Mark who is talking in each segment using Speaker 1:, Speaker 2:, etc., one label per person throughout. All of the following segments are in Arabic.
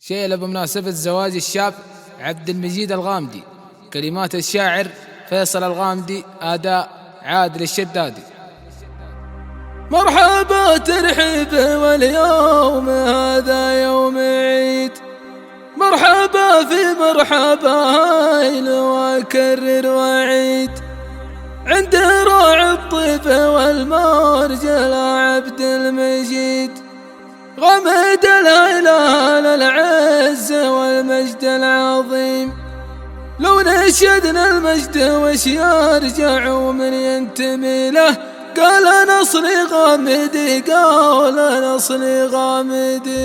Speaker 1: شيلة بمناسبة زواج الشاب عبد المجيد الغامدي. كلمات الشاعر فيصل الغامدي، أداء عادل الشدادي.
Speaker 2: مرحبا ترحيب واليوم هذا يوم عيد، مرحبا في مرحبا هايل واكرر وعيد، عند راعي الطيب والمرجل عبد المجيد، غمد الهلال العز والمجد العظيم. لو نشدنا المجد وش يرجع ومن ينتمي له، قال نصلي غامدي، قال نصلي غامدي.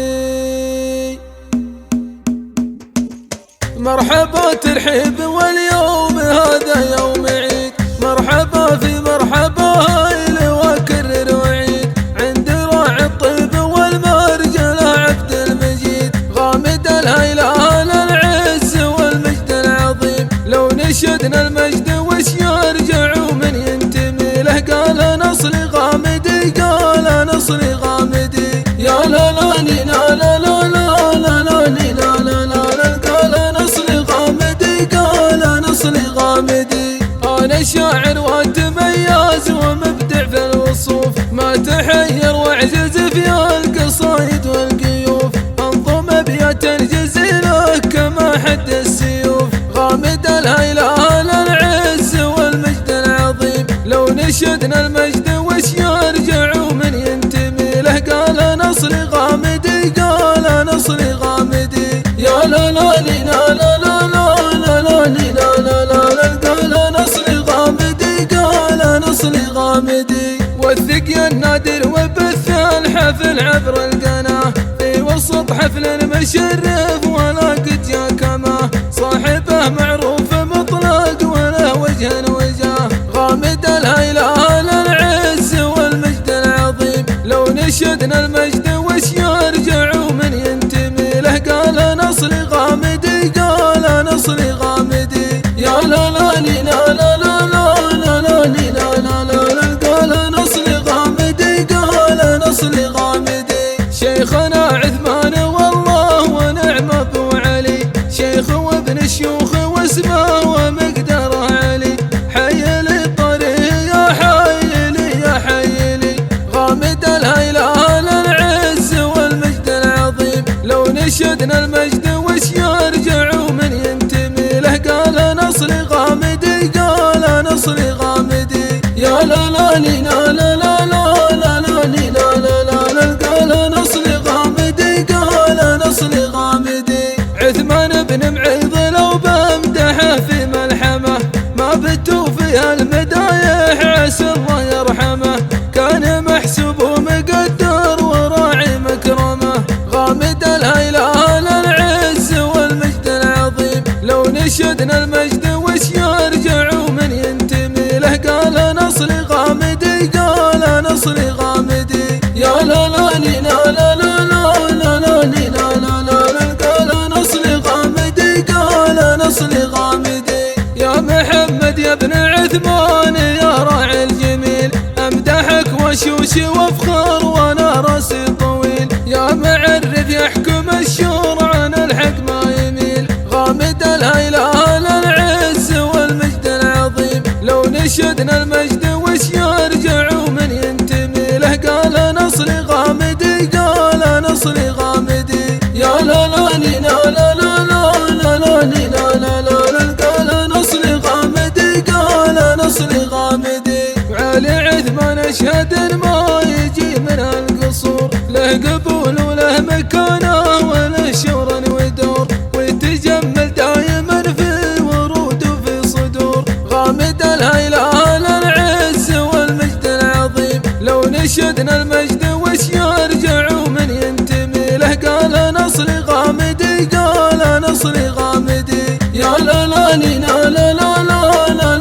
Speaker 2: مرحبا ترحيب واليوم هذا يوم عيد، مرحبا في مرحبا هايل واكرر وعيد، عند راعي الطيب والمرجل عبد المجيد، غامد الهلال العز والمجد العظيم. لو نشدنا المجد وش يرجع ومن ينتمي له، قال نصلي غامدي، قال نصلي غامدي. يا لا لا لا لا لا لا لا لا لا لا، قال نصلي غامدي، قال نصلي غامدي. أنا شاعر واتميز ومبدع في الوصوف، ما تحير واعجز في القصايد والقيوف، انظم ابيات جزيلة كما حد السيوف، غامد الهلال العز والمجد العظيم. لو نشدنا المجد وش يرجع ومن ينتمي له، قال نصلي غامدي، قال نصلي غامدي. يا لا لا لا لا لا لا لا لا لا، قال نصلي غامدي، قال نصلي غامدي. وثق يا النادر وبث الحفل عبر القناة، في وسط حفل مشرف ولا قد جا كما، صاحبه معروف مطلق ولا وجه وجاه، غامد الهلال العز والمجد العظيم. لو نشدنا المجد وش يرجع ومن ينتمي له، قال نصلي غامدي، قال نصلي غامدي. يا لا لا لا لا لا لا لا لا، قال نصلي غامدي، قال نصلي غامدي. شيخنا عثمان والله ونعم ابو علي، شيخ وابن الشيوخ واسمه ومقدره علي، حي لي الطريق يا حي لي يا حي لي، غامد الهلال العز والمجد العظيم. لو نشدنا المجد وش يرجع ومن ينتمي له، قال نصلي غامدي، قال نصلي غامدي. يا لا لا لا لا لا لا لا لا، قال نصلي غامدي، قال نصلي غامدي. عثمان بن معيض لو بمدحه في ملحمه، ما بتو فيها المدايح عسى الله يرحمه، كان محسوب ومقدر وراعي مكرمه، غامد الهلال العز والمجد العظيم. لو نشدنا المجد وش يرجع ومن ينتمي له، قال نصلي غامدي، قال نصلي غامدي. يا لا لا لا لا لا لا لا لا، قال نصلي غامدي، قال نصلي غامدي. يا محمد يا ابن عثمان يا راعي الجميل، امدحك وشوش وافخر وانا راسي طويل، يا معرف يحكم الشور عن الحق ما يميل، غامد الهلال العز والمجد العظيم. لو نشدنا المجد وش يرجع ومن ينتمي له، قال نصلي غامدي، قال نصلي غامدي. يا لا لا لا لا لا لا لا لا، قال نصلي غامدي، قال نصلي غامدي. وعلي عثمان اشهد ما يجي من القصور، له قبول وله مكانه وله شور ودور، ويتجمل دايما في ورود وفي صدور، غامد الهلال العز والمجد العظيم. لو نشدنا المجد وش يرجع ومن ينتمي له، قال نصلي غامدي، قال نصلي غامدي. يا لا لا لا لا لا لا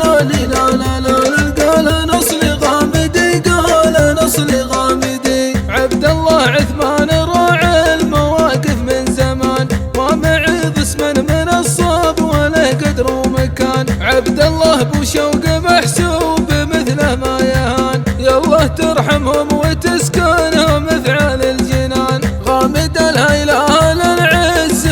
Speaker 2: لا لا، قال نصلي غامدي، قال نصلي غامدي. عبد الله عثمان راعي المواقف من زمان، ما معيض اسما من الصاب ولا قدر ومكان، عبد الله ابو شوق محسوب مثله ما يهان، يالله ترحمهم وتسكنهم افعال الجنان، غامد الهلال العز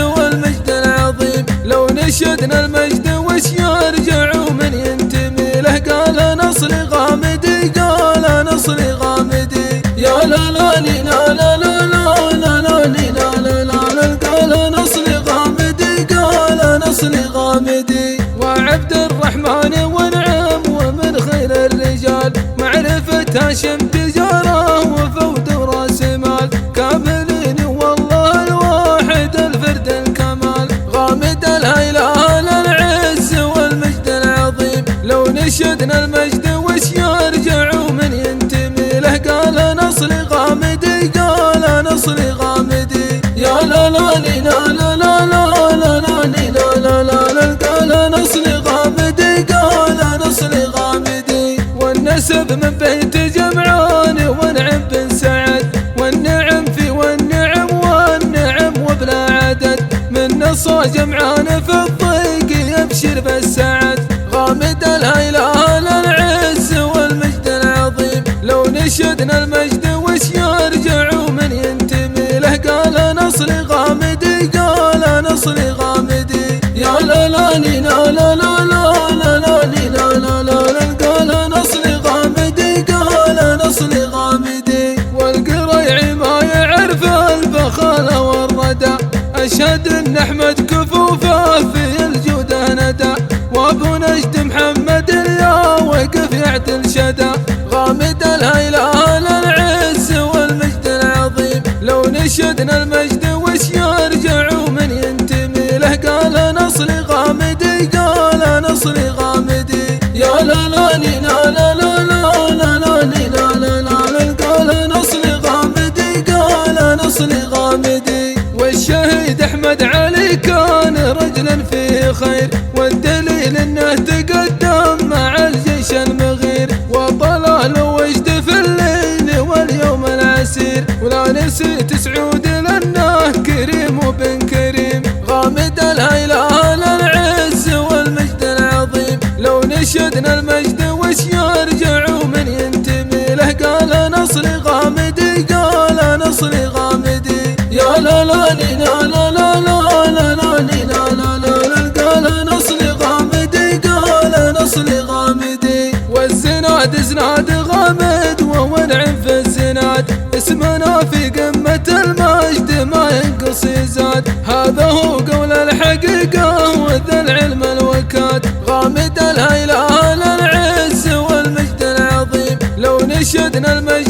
Speaker 2: لي لا لا لا لا لا لا لي لا لا لا قال نصلي غامدي قال نصلي غامدي وعبد الرحمن ونعم ومن خير الرجال معرفة هاشم تجارة وفود وراس مال كاملين والله الواحد الفرد الكمال غامد الهيلال العز والمجد العظيم لو نشدنا المجد وش يرجع ومن ينتمي له قال نصلي غامدي قال نصلي غامدي يا لا لا لي لا لا لا لا لا لا لي لا لا لا لا قال نصلي غامدي قال نصلي غامدي والنسب من بيت جمعان ونعم بن سعد والنعم في والنعم والنعم وبلا عدد من نصا جمعان في الضيق يبشر بالسعد غامد الهيلال العز والمجد العظيم لو نشدنا المجد وش يرجع ومن ينتمي له قال نصلي غامدي قال نصلي غامدي يا لا لا لي لا لا لا لا لا لا لي لا لا لا قال نصلي غامدي قال نصلي غامدي والقريع ما يعرف البخالة والردى أشهد أن أحمد كفوفه في الجودة ندى وأبو نجد محمد يا وقف يعتل شدا غامد الهيلال العز والمجد العظيم لو نشدنا المجد وش يرجع ومن ينتمي له قال نصلي غامدي قال نصلي غامدي يا لا لا لي لا لا لا لا لا لا لي لا لا لا قال نصلي غامدي قال نصلي غامدي والشهيد أحمد علي كان رجلا فيه خير والدليل انه تقدم مع الجيش المغير وطلال وجد في الليل واليوم العسير ولا نسيت سعود لانه كريم وبن كريم غامد الهيلال العز والمجد العظيم لو نشدنا المجد وش يرجع ومن ينتمي له قال نصلي غامدي قال نصلي غامدي يا لا لا لي لا لا لا لا لا لا لي لا لا لا قال نصلي غامدي قال نصلي غامدي والزناد زناد غامد ونعم في الزناد اسمنا في قمة المجد ما ينقص يزاد هذا هو قول الحقيقة وذا العلم الوكاد غامد الهيلال العز والمجد العظيم لو نشدنا المجد